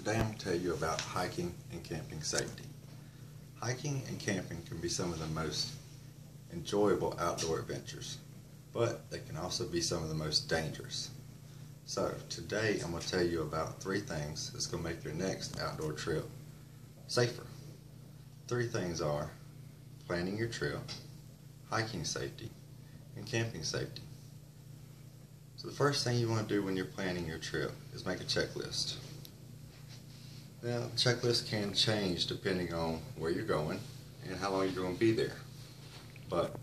Today I'm going to tell you about hiking and camping safety. Hiking and camping can be some of the most enjoyable outdoor adventures, but they can also be some of the most dangerous. So today I'm going to tell you about 3 things that's going to make your next outdoor trip safer. 3 things are planning your trip, hiking safety, and camping safety. So the first thing you want to do when you're planning your trip is make a checklist. Now, the checklist can change depending on where you're going and how long you're going to be there. But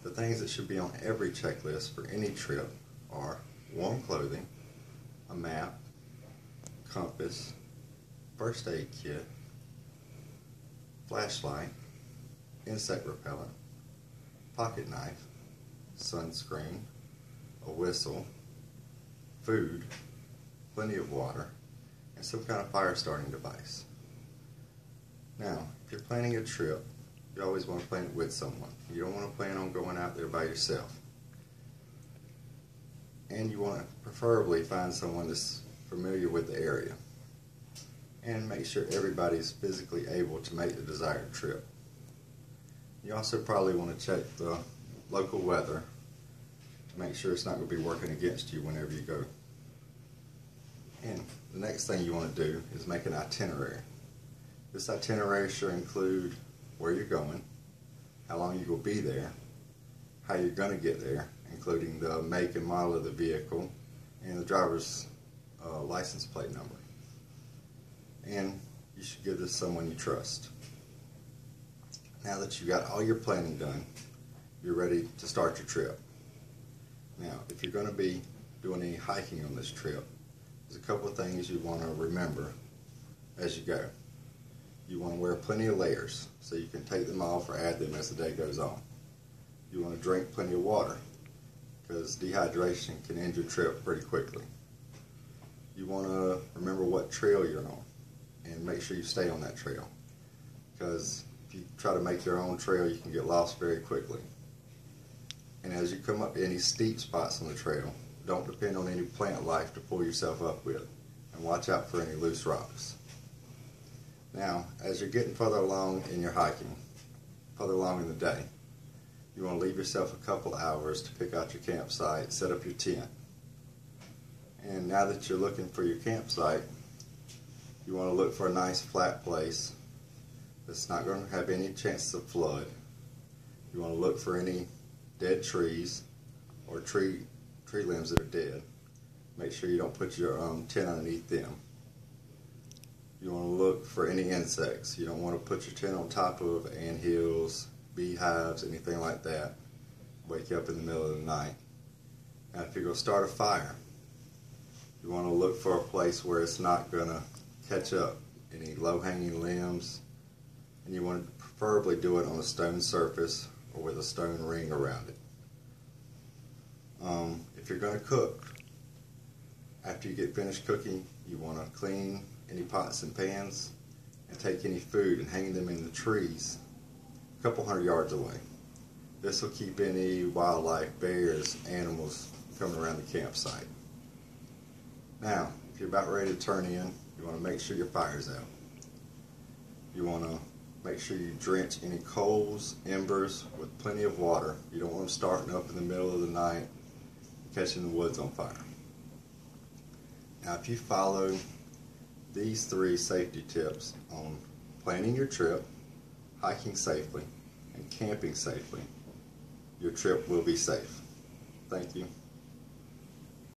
the things that should be on every checklist for any trip are warm clothing, a map, compass, first aid kit, flashlight, insect repellent, pocket knife, sunscreen, a whistle, food, plenty of water, and some kind of fire starting device. Now, if you're planning a trip, you always want to plan it with someone. You don't want to plan on going out there by yourself. And you want to preferably find someone that's familiar with the area. And make sure everybody's physically able to make the desired trip. You also probably want to check the local weather to make sure it's not going to be working against you whenever you go. And the next thing you want to do is make an itinerary. This itinerary should include where you're going, how long you will be there, how you're going to get there, including the make and model of the vehicle, and the driver's license plate number. And you should give this to someone you trust. Now that you got all your planning done, you're ready to start your trip. Now, if you're going to be doing any hiking on this trip, there's a couple of things you want to remember as you go. You want to wear plenty of layers so you can take them off or add them as the day goes on. You want to drink plenty of water because dehydration can end your trip pretty quickly. You want to remember what trail you're on and make sure you stay on that trail, because if you try to make your own trail, you can get lost very quickly. And as you come up to any steep spots on the trail, don't depend on any plant life to pull yourself up with, and watch out for any loose rocks. Now, as you're getting further along in your hiking, further along in the day, you want to leave yourself a couple hours to pick out your campsite, set up your tent. And now that you're looking for your campsite, you want to look for a nice flat place that's not going to have any chances of flood. You want to look for any dead trees or tree limbs that are dead. Make sure you don't put your tent underneath them. You want to look for any insects. You don't want to put your tent on top of anthills, beehives, anything like that. Wake you up in the middle of the night. Now, if you're going to start a fire, you want to look for a place where it's not going to catch up any low-hanging limbs, and you want to preferably do it on a stone surface or with a stone ring around it. If you're going to cook, after you get finished cooking, you want to clean any pots and pans and take any food and hang them in the trees a couple hundred yards away. This will keep any wildlife, bears, animals coming around the campsite. Now, if you're about ready to turn in, you want to make sure your fire's out. You want to make sure you drench any coals, embers with plenty of water. You don't want them starting up in the middle of the night, catching the woods on fire. Now, if you follow these 3 safety tips on planning your trip, hiking safely, and camping safely, your trip will be safe. Thank you.